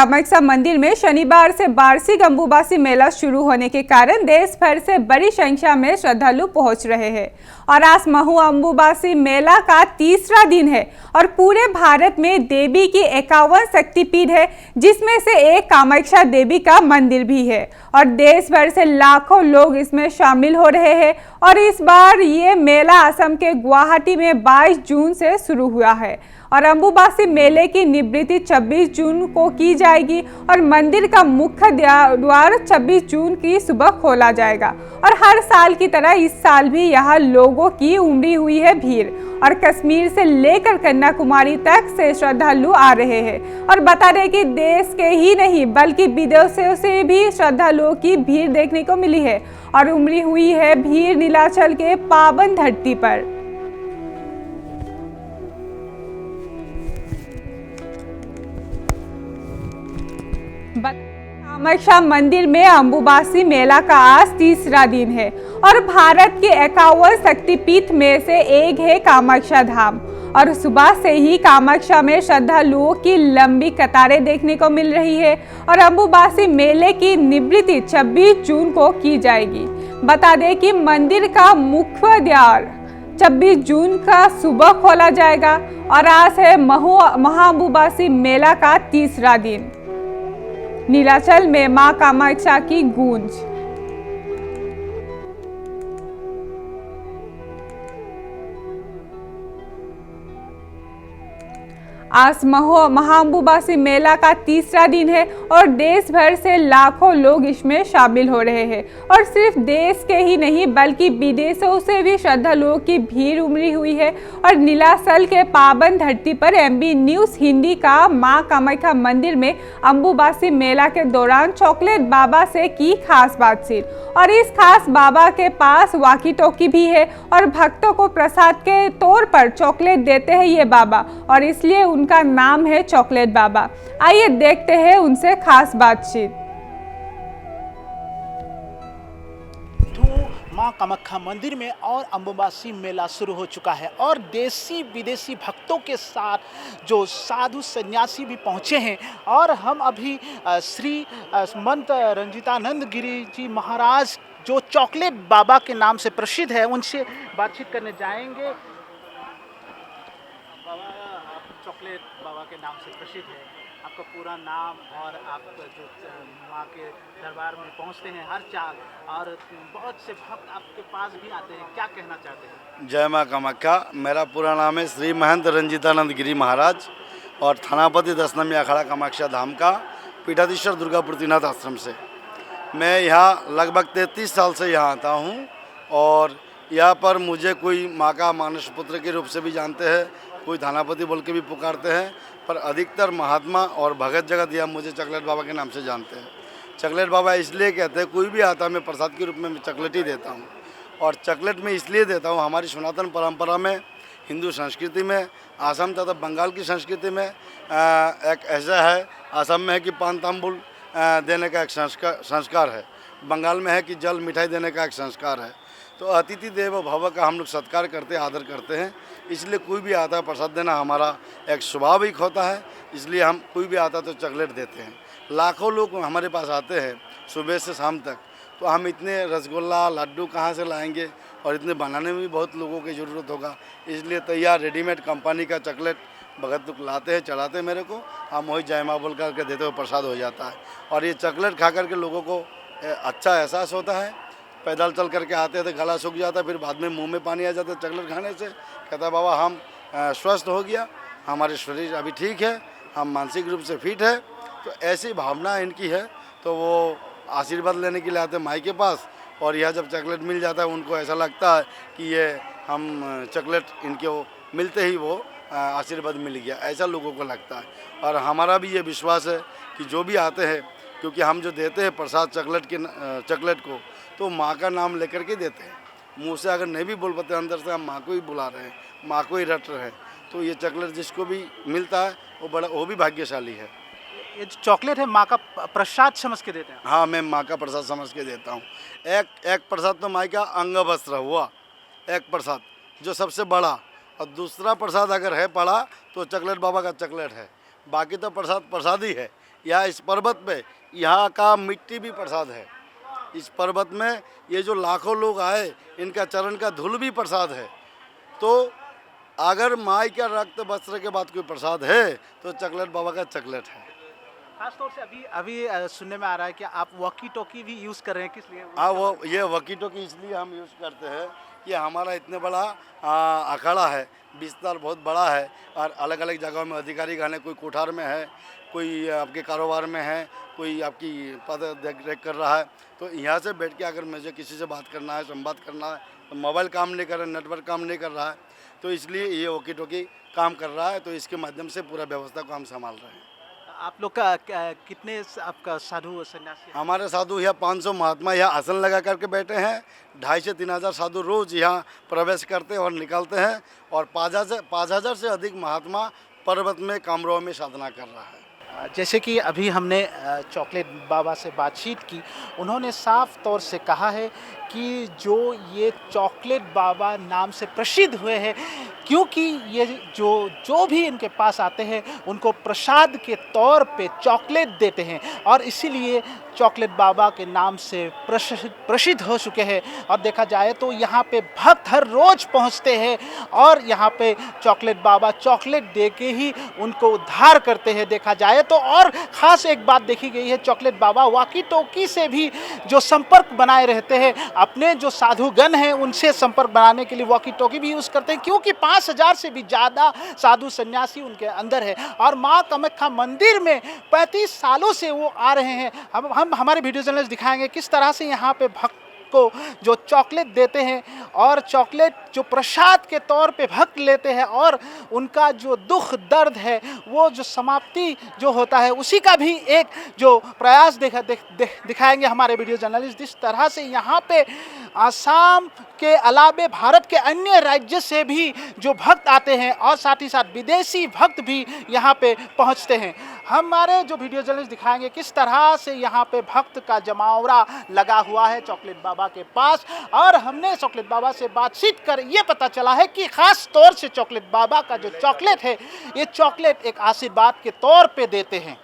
कामाख्या मंदिर में शनिवार से वार्षिक अम्बुबासी मेला शुरू होने के कारण देश भर से बड़ी संख्या में श्रद्धालु पहुंच रहे हैं और आज महू अम्बुबासी मेला का तीसरा दिन है और पूरे भारत में देवी की 51 शक्तिपीठ है, जिसमें से एक कामाख्या देवी का मंदिर भी है और देश भर से लाखों लोग इसमें शामिल हो रहे हैं। और इस बार ये मेला असम के गुवाहाटी में 22 जून से शुरू हुआ है और अम्बुबासी मेले की निवृत्ति 26 जून को की जाएगी और मंदिर का मुख्य द्वार 26 जून की सुबह खोला जाएगा। और हर साल की तरह इस साल भी यहाँ लोगों की उमड़ी हुई है भीड़ और कश्मीर से लेकर कन्याकुमारी तक से श्रद्धालु आ रहे हैं। और बता दें कि देश के ही नहीं बल्कि विदेशों से भी श्रद्धालुओं की भीड़ देखने को मिली है और उमड़ी हुई है भीड़ नीलाचल के पावन धरती पर। कामाख्या मंदिर में अम्बुबासी मेला का आज तीसरा दिन है और भारत के 51 शक्तिपीठ में से एक है कामाख्या धाम और सुबह से ही कामाख्या में श्रद्धालुओं की लंबी कतारें देखने को मिल रही है और अम्बुबासी मेले की निवृत्ति 26 जून को की जाएगी। बता दें कि मंदिर का मुख्य द्वार 26 जून का सुबह खोला जाएगा और आज है महाअम्बुबासी मेला का तीसरा दिन। नीलाचल में मां कामाख्या की गूंज। आज महाअम्बुबासी मेला का तीसरा दिन है और देश भर से लाखों लोग इसमें शामिल हो रहे हैं और सिर्फ देश के ही नहीं बल्कि विदेशों से भी श्रद्धालुओं की भीड़ उमड़ी हुई है। और नीलाचल के पावन धरती पर एमबी न्यूज़ हिंदी का मां कामाख्या मंदिर में अम्बुबासी मेला के दौरान चॉकलेट बाबा से की खास बातचीत और इस खास बाबा के पास वाकी टॉकी भी है और भक्तों को प्रसाद के तौर पर चॉकलेट देते हैं ये बाबा और इसलिए उनका नाम है चॉकलेट बाबा। आइए देखते हैं उनसे खास बातचीत। मां कामाख्या मंदिर में और अम्बुबासी मेला शुरू हो चुका है और देशी विदेशी भक्तों के साथ जो साधु सन्यासी भी पहुंचे हैं और हम अभी श्री महंत रंजीतानंद गिरी जी महाराज जो चॉकलेट बाबा के नाम से प्रसिद्ध है उनसे बातचीत करने जाएंगे। बाबा, आप चॉकलेट बाबा के नाम से प्रसिद्ध है, आपका पूरा नाम और आप जो माँ के दरबार में पहुँचते हैं हर चाल और बहुत से भक्त आपके पास भी आते हैं, क्या कहना चाहते हैं? जय माँ कामाख्या। मेरा पूरा नाम है श्री महंत रंजीतानंद गिरी महाराज और थानापति दशनामी अखाड़ा कामाख्या धाम का पीठाधीश्वर दुर्गापुरनाथ आश्रम से। मैं यहाँ लगभग 33 साल से यहाँ आता हूँ और यहाँ पर मुझे कोई माँ का मानस पुत्र के रूप से भी जानते हैं, कोई थानापति बोल के भी पुकारते हैं, पर अधिकतर महात्मा और भगत जगत या मुझे चॉकलेट बाबा के नाम से जानते हैं। चॉकलेट बाबा इसलिए कहते हैं कोई भी आता है मैं प्रसाद के रूप में चॉकलेट ही देता हूँ और चॉकलेट में इसलिए देता हूँ, हमारी सनातन परंपरा में हिंदू संस्कृति में आसाम तथा बंगाल की संस्कृति में एक ऐसा है, आसाम में है कि पान तांबुल देने का एक संस्कार है, बंगाल में है कि जल मिठाई देने का एक संस्कार है। तो अतिथि देव भव का हम लोग सत्कार करते हैं, आदर करते हैं, इसलिए कोई भी आता है प्रसाद देना हमारा एक स्वाभाविक होता है, इसलिए हम कोई भी आता तो चॉकलेट देते हैं। लाखों लोग हमारे पास आते हैं सुबह से शाम तक, तो हम इतने रसगुल्ला लड्डू कहाँ से लाएंगे और इतने बनाने में भी बहुत लोगों की ज़रूरत होगा, इसलिए तैयार रेडीमेड कंपनी का चॉकलेट भगत लोग लाते हैं, चढ़ाते हैं मेरे को, हम वही जय माँ बोल करके देते हुए प्रसाद हो जाता है। और ये चॉकलेट खा करके लोगों को अच्छा एहसास होता है। पैदल चल करके आते हैं तो गला सूख जाता है, फिर बाद में मुंह में पानी आ जाता है चॉकलेट खाने से, कहता है बाबा हम स्वस्थ हो गया, हमारे शरीर अभी ठीक है, हम मानसिक रूप से फिट है। तो ऐसी भावना इनकी है, तो वो आशीर्वाद लेने के लिए आते हैं माई के पास और यह जब चॉकलेट मिल जाता है उनको ऐसा लगता है कि ये हम चॉकलेट इनके मिलते ही वो आशीर्वाद मिल गया, ऐसा लोगों को लगता है। और हमारा भी ये विश्वास है कि जो भी आते हैं, क्योंकि हम जो देते हैं प्रसाद चॉकलेट को तो माँ का नाम लेकर के देते हैं, मुंह से अगर नहीं भी बोल पाते अंदर से हम माँ को ही बुला रहे हैं, माँ को ही रट रहे हैं। तो ये चॉकलेट जिसको भी मिलता है वो भी भाग्यशाली है। ये जो चॉकलेट है माँ का प्रसाद समझ के देते हैं? हाँ, मैं माँ का प्रसाद समझ के देता हूँ। एक प्रसाद तो माँ का अंग वस्त्र हुआ, एक प्रसाद जो सबसे बड़ा, और दूसरा प्रसाद अगर है पड़ा तो चॉकलेट बाबा का चॉकलेट है, बाकी तो प्रसाद ही है। यहाँ इस पर्वत पे यहाँ का मिट्टी भी प्रसाद है। इस पर्वत में ये जो लाखों लोग आए, इनका चरण का धूल भी प्रसाद है। तो अगर माई का रक्त वस्त्र के बाद कोई प्रसाद है तो चॉकलेट बाबा का चॉकलेट है। खासतौर से अभी सुनने में आ रहा है कि आप वॉकी टॉकी भी यूज़ कर रहे हैं, किस लिए? हाँ, वो ये वकी टोकी इसलिए हम यूज़ करते हैं कि हमारा इतने बड़ा अखाड़ा है, विस्तार बहुत बड़ा है और अलग अलग जगहों में अधिकारी गण है। कोई कोठार में है, कोई आपके कारोबार में है, कोई आपकी पद देख रेख कर रहा है। तो यहाँ से बैठ के अगर मुझे किसी से बात करना है, संवाद करना है, तो मोबाइल काम नहीं कर रहा है, नेटवर्क काम नहीं कर रहा है, तो इसलिए ये वॉकी टॉकी काम कर रहा है। तो इसके माध्यम से पूरा व्यवस्था को हम संभाल रहे हैं। आप लोग का कितने आपका साधु सन्यासी हैं? हमारे साधु यहाँ 500 महात्मा यहाँ आसन लगा करके बैठे हैं। 2,500 से 3,000 साधु रोज यहाँ प्रवेश करते हैं और निकलते हैं। और 5,000 से अधिक महात्मा पर्वत में कामरों में साधना कर रहा है। जैसे कि अभी हमने चॉकलेट बाबा से बातचीत की, उन्होंने साफ तौर से कहा है कि जो ये चॉकलेट बाबा नाम से प्रसिद्ध हुए हैं क्योंकि ये जो भी इनके पास आते हैं उनको प्रसाद के तौर पे चॉकलेट देते हैं और इसीलिए चॉकलेट बाबा के नाम से प्रसिद्ध हो चुके हैं। और देखा जाए तो यहाँ पे भक्त हर रोज पहुँचते हैं और यहाँ पे चॉकलेट बाबा चॉकलेट दे के ही उनको उद्धार करते हैं देखा जाए तो। और ख़ास एक बात देखी गई है, चॉकलेट बाबा वॉकी टॉकी से भी जो संपर्क बनाए रहते हैं, अपने जो साधुगण हैं उनसे संपर्क बनाने के लिए वॉकी टॉकी भी यूज़ करते हैं क्योंकि 5,000 से भी ज़्यादा साधु सन्यासी उनके अंदर है। और माँ कामाख्या मंदिर में 35 सालों से वो आ रहे हैं। हम हमारे वीडियो जर्नलिस्ट दिखाएंगे किस तरह से यहाँ पे भक्त को जो चॉकलेट देते हैं और चॉकलेट जो प्रसाद के तौर पे भक्त लेते हैं और उनका जो दुख दर्द है वो जो समाप्ति जो होता है उसी का भी एक जो प्रयास दिखाएंगे हमारे वीडियो जर्नलिस्ट। जिस तरह से यहाँ पे आसाम के अलावे भारत के अन्य राज्य से भी जो भक्त आते हैं और साथ ही साथ विदेशी भक्त भी यहाँ पे पहुँचते हैं। हमारे जो वीडियो जर्नलिस्ट दिखाएंगे किस तरह से यहाँ पे भक्त का जमावड़ा लगा हुआ है चॉकलेट बाबा के पास। और हमने चॉकलेट बाबा से बातचीत कर ये पता चला है कि खास तौर से चॉकलेट बाबा का जो चॉकलेट है ये चॉकलेट एक आशीर्वाद के तौर पे देते हैं।